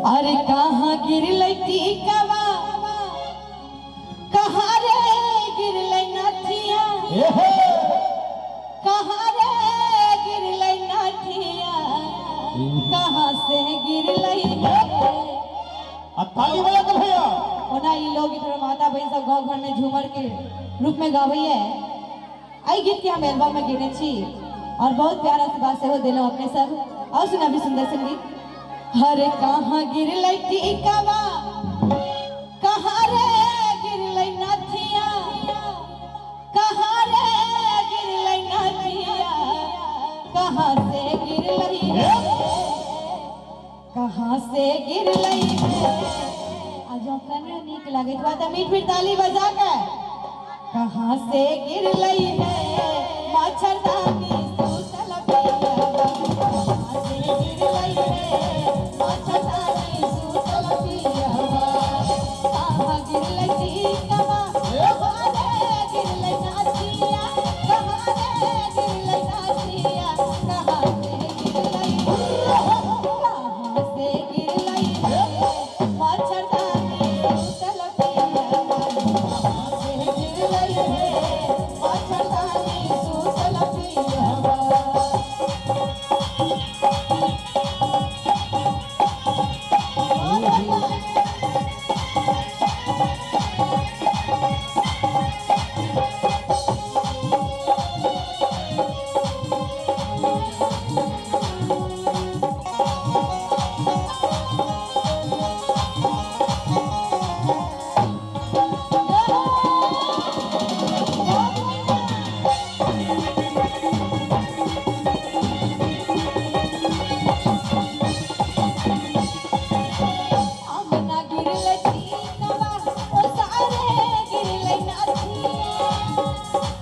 अरे कहाँ गिरलै टीकवा कहाँ रे गिरलै नथिया कहाँ रे गिरलै नथिया कहाँ से गिरलै ताली बजा के भैया ओना ई लोग इधर माता बहन सब गाँव घर में झूमर के रूप में गाबै है। आई गीत के हम एल्बम में गिने छी और बहुत प्यारा से बात से हो दिलो अपने सब और सुना भी सुंदर संगीत। हरे कहाँ गिरलै टीकवा कहाँ रे गिरलै नथिया कहाँ रे गिरलै नथिया कहाँ से गिरलै कहाँ से गिरलै आज कन्या नीक लागे तो मीठ मीठ ताली बजा के कहाँ से गिरलै मच्छरदानी सूतल पिया कहाँ से गिरलै मच्छरदानी सूतल पिया कहाँ गिरलै टीकवा कहाँ रे गिरलै नथिया कहाँ रे गिरलै नथिया कहाँ से गिरलै कहाँ से गिरलै मच्छरदानी सूतल पिया कहाँ से गिरलै मच्छरदानी सूतल पिया अंगना गिरलै टीकवा ओ सारे गिरलै नथिया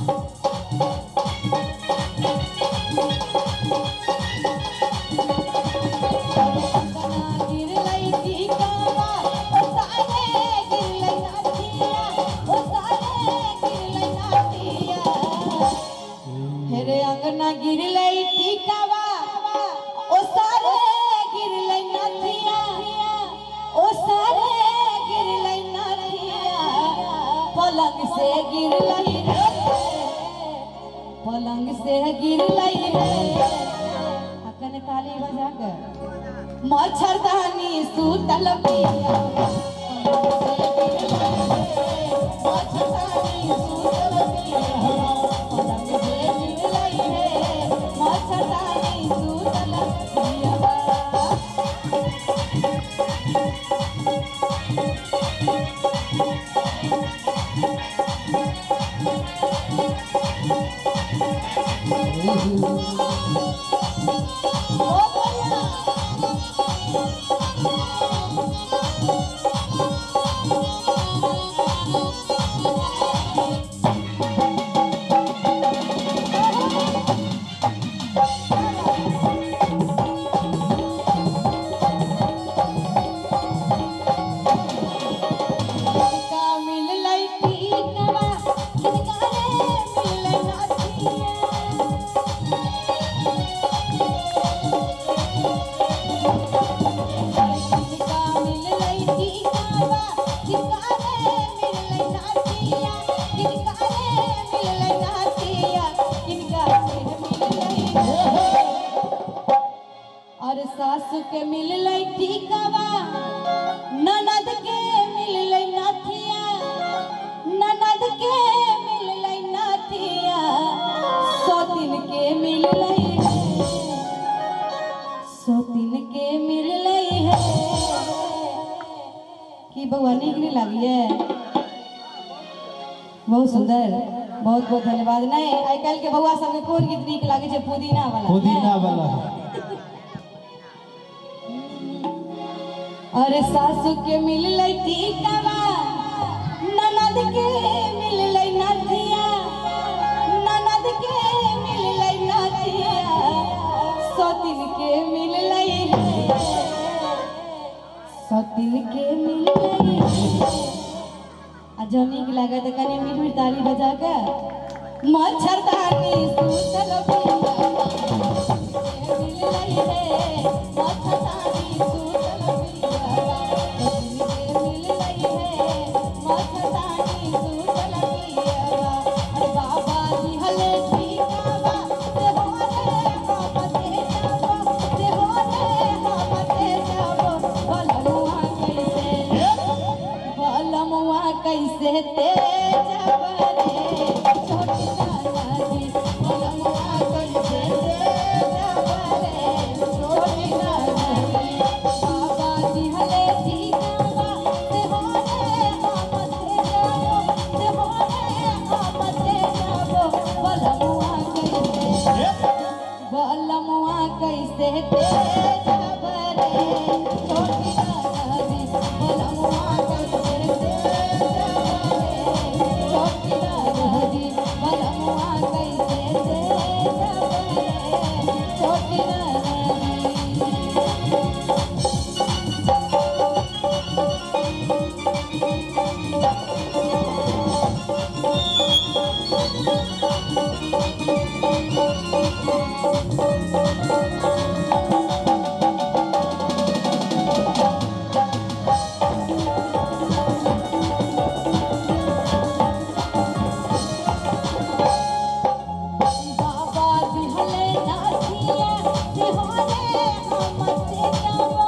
अंगना गिरलै टीकवा ओ सारे गिरलै नथिया ओ सारे गिरलै नथिया हेरे अंगना गिरलै टीकवा ओ सारे गिरलै नथिया ओ सारे गिरलै नथिया पलंग से गिरलै पलंग से गिरलै अकने ताली बजा के मच्छरदानी सूतल पिया मच्छरदानी सूतल पिया पलंग से गिरलै मच्छरदानी सूतल पिया किनका मिललै टीकवा किनका रे मिललै नथिया किनका मिललै टीकवा किनका रे मिललै नथिया किनका रे मिललै नथिया किनका से मिललै और सासु के मिललै टीकवा ननद के मिललै नथिया ननद के मिललै नथिया सौतीन के मिललै सौतीन के मिललै है कि बउआ नीक नहीं लागिए बहुत सुंदर बहुत बहुत धन्यवाद। नहीं आई काल्हि के बउआ सबके कोन गीत नीक लागे छै पुदीना वाला पुदीना वाला अरे सासु के मिललै टीकवा ननद के मिललै नथिया ननद के मिललै नथिया सौतीन के मिललै सौतीन के मिललै आ जो नीक लागे तो कनी मीठ मीठ ताली बजा के मच्छरदानी सूतल पिया मिललै रे मच्छरदानी सूतल पिया तेज बरे छोटी नदी बलमुआ कैसे तेज बरे छोटी नदी बाबा दिहले दीनावा से होने हमसे जाओ से होने हमसे जाओ बलमुआ कैसे तेज बरे छोटी नदी बलमुआ कैसे तेज बरे छोटी नदी बलमुआ कैसे तेज बरे छोटी बाबा दिहले नासिया से होने हमसे जाओ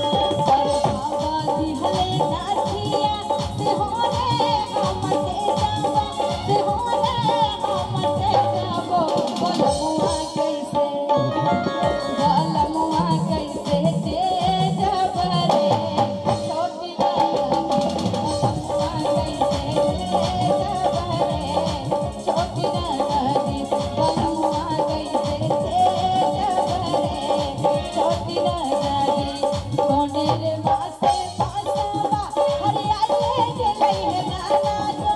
बाबा दिहले नासिया से होने हमसे जाओ से होने हमसे जाओ बलमुआ कैसे तेज बरे छोटी नदी बलमुआ कैसे तेज बरे छोटी नदी बलमुआ कैसे तेज बरे छोटी नदी कोने रे मासे मासवा हरियाले गेलै है नाना जो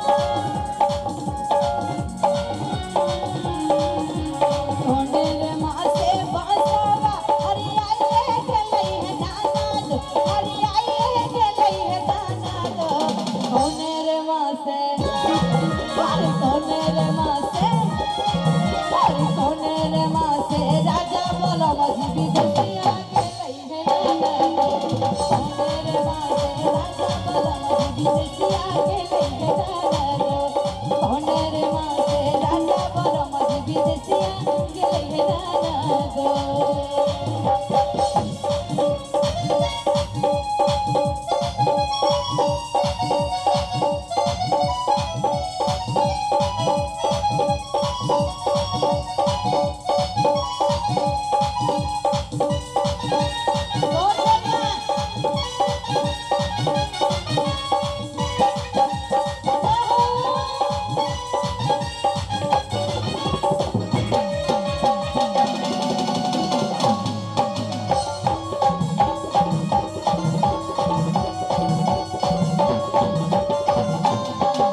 कोने रे मासे मासवा हरियाले गेलै है नाना जो हरियाले गेलै है नाना जो कोने रे मासे अरे कोने रे मासे अरे कोने रे मासे राजा बोलो मजी विदेशिया गेलै है नाना जो कोने रे मासे राजा बोलो मजी विदेशिया गेलै है नाना जो कोने रे मासे राजा बोलो मजी विदेशिया गेलै है नाना जो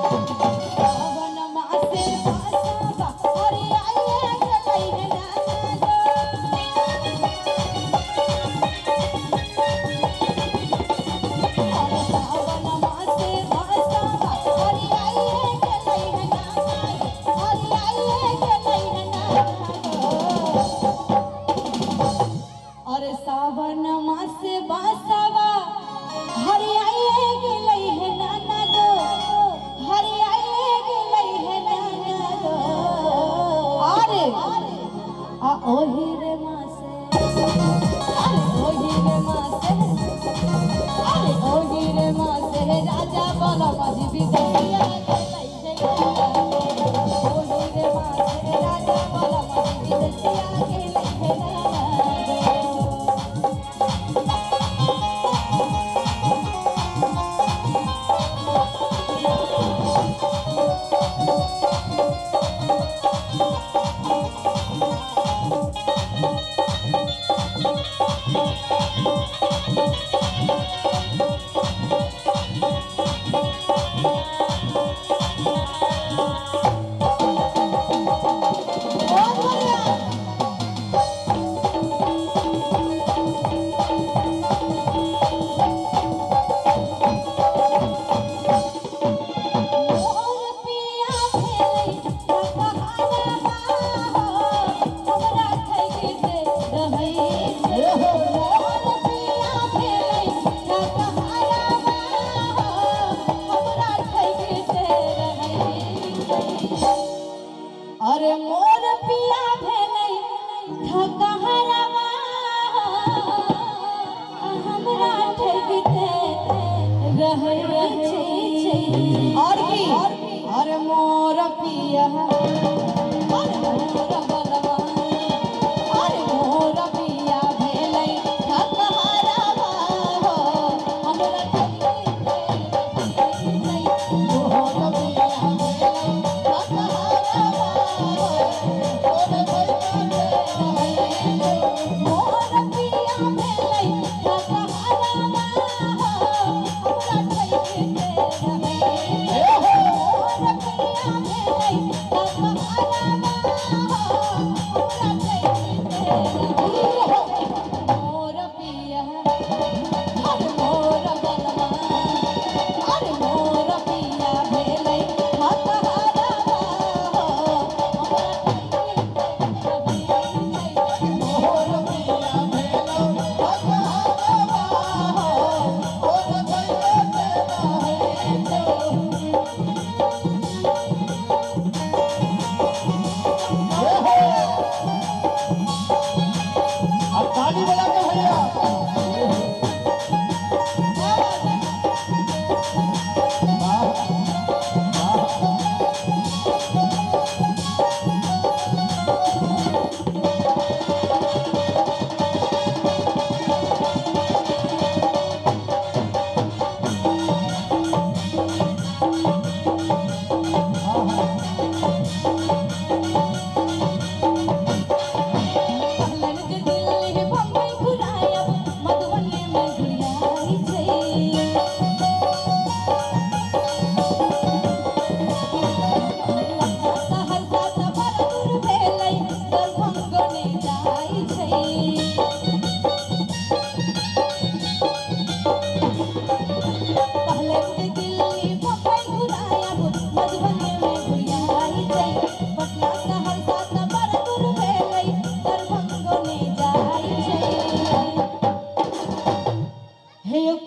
सावन मासे मासवा हरियाले गेलै है नाना जो सावन मासे मासवा हरियाले गेलै है नाना जो हरियाले गेलै है नाना जो अरे सावन मासे बासवा हरियाले गेलै है नाना जो हरियाले गेलै है नाना जो अरे ओही रे मासे अरे ओही रे मासे अरे ओही रे मासे राजा बोलो मजी विदेशिया गेलै है नाना जो ओही रे मासे राजा बोलो मजी विदेशिया गेलै है नाना जो पिया अरे मोर बलवा अरे मोर पिया भेलै ठकहरा हो हमरा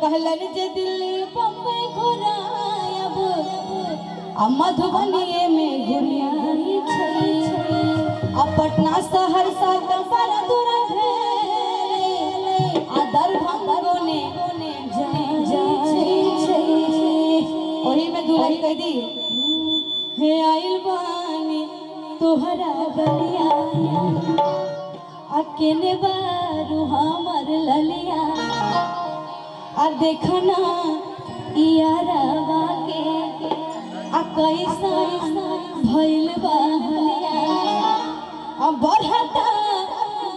कहलन जे दिल्ली बम्बई घुरायब आ मधुबनी में घुरियाई छै आ पटना सहरसा त बड़ा दूर भेले आ दरभंगा ने जाई छै ओही में दुलाई कह दी हे आइल बानी तोहरा गलिया आ केने बारू हमर ललिया आ देखना यारवा के आ कैसा भइल बा हलिया आ बढ़ता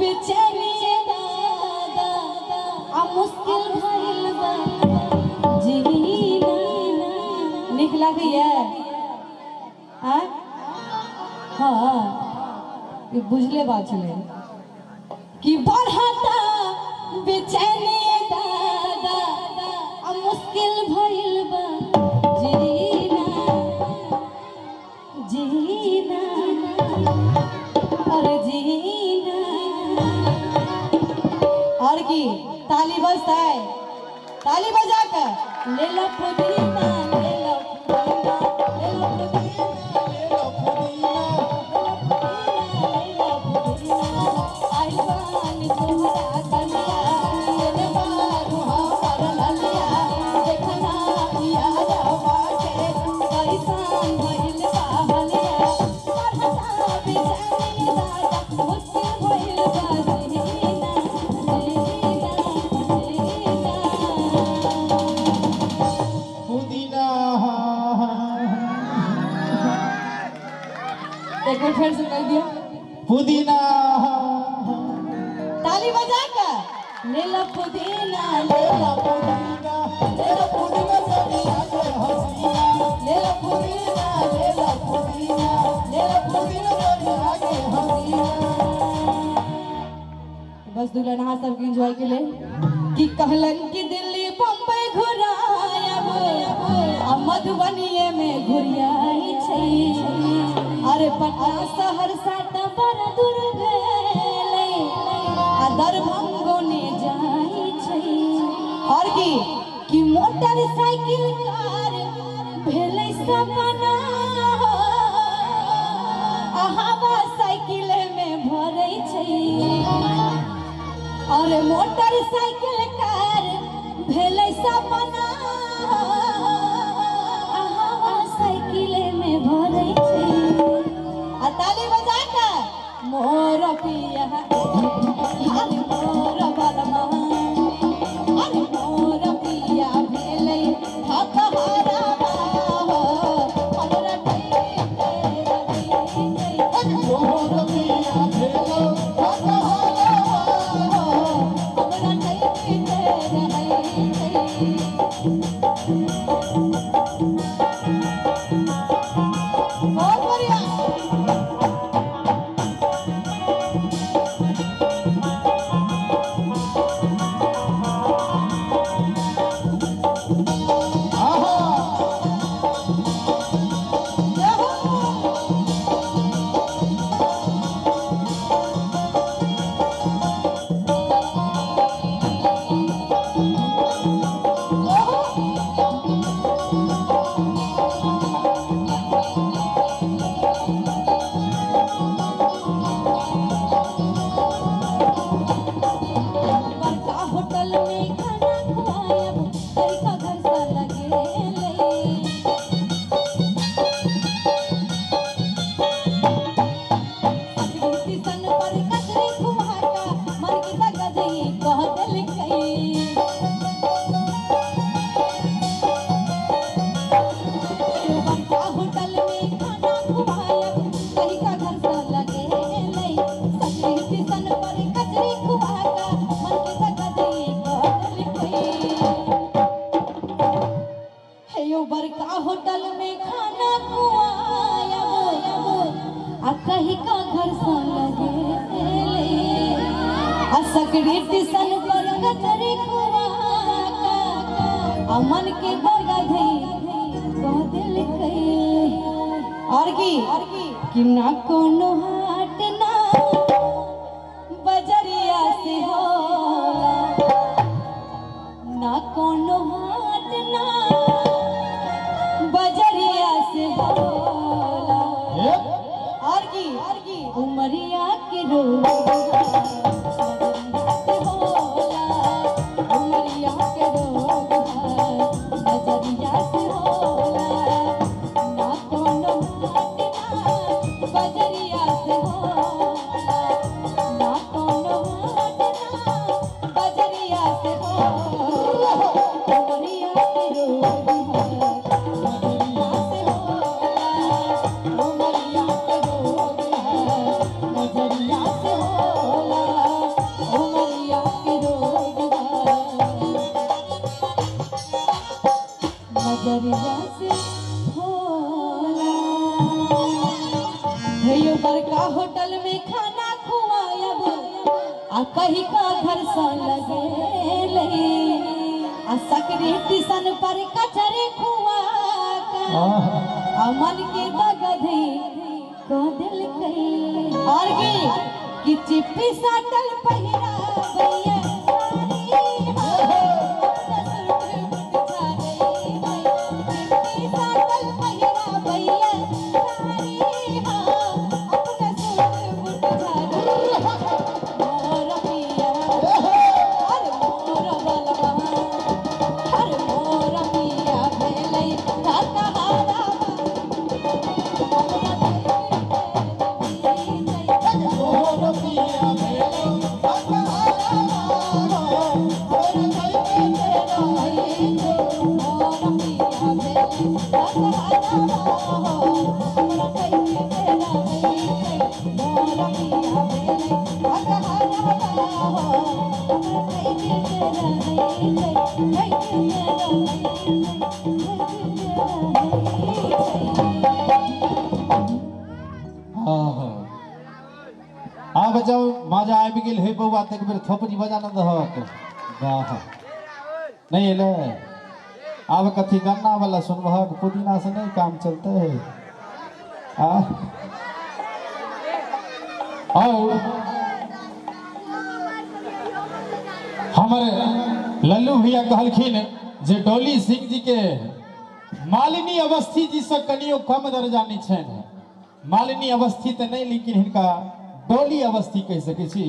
बेचैनी दादा आ मुश्किल भइल बा जीना निक लागैया हाँ हाँ ये बुझले बात चले कि बढ़ता बेचैनी मुश्किल भइल बा जीना जीना अरे जीना और की ताली बजता है ताली बजा कर ले लो पुदीना ले लो पुदीना ले लो पुदीना ले लो पुदीना आई बानी तोहरा गलिया तेरे बारू हमर ललिया एक बार फिर से कर दिया पुदीना ताली बजा कर ले लो पुदीना ले लो पुदीना ले लो पुदीना ले लो पुदीना ले लो पुदीना ले लो पुदीना बस दुल्हन सबके एंजॉय के लिए कि कहलन कि दिल्ली बम्बई घुरायब आ मधुबनी में घुरियाई छै अरे पटना सहरसा त बड़ा दूर भेलै आ दरभंगो ने जाई छै और कि मोटरसाइकिल कार भेलै सपना आ हवा साइकिल में भरै छै और मोटरसाइकिल कार भेलै सपना आ हवा साइकिल में भरै छै ताली बजाकर मोर पिया अरे मोर बलमा अरे मोर पिया भेलै हकहारा हो हमरा कई तेरा दी मोर पिया भेलै हकहारा हो हमरा कई तेरा बहुत बढ़िया बड़का होटल में खाना खुआया आ कहीं का घर संग आ सकरी टिसन पर कचरी खुआ अमन के दगा धई कह दिल कई और की ना कोनो हाट ना बजरिया से होला ना कोनो हाट ना बजरिया से होला और की उमरिया के रोग उमरिया के रोग बजरिया से होला ना कोनो हाट ना बजरिया से होला ना कोनो हाट ना बजरिया से होला उमरिया के रोग बड़का होटल में खाना खुआयब आ कहीं का घर सा लगे आ सकरी टिसन पर कचरे खुआ आ मन के दगधे कह दिल कई और की चिप्पी साटल पहिरा भैया बजाओ मजा आबि गेल हे बउआ तक बेर थोपड़ी बजा न दहक वाह नहीं ले अब कथी गन्ना वाला सुनबहक पुदीना से नहीं काम चलते है हमारे लल्लू भैया कहलखिन जे डोली सिंह जी के मालिनी अवस्थी जी से कनियो कम दर्जा नहीं छन मालिनी अवस्थी तो नहीं लेकिन हिनका डोली अवस्थी कह सके छी।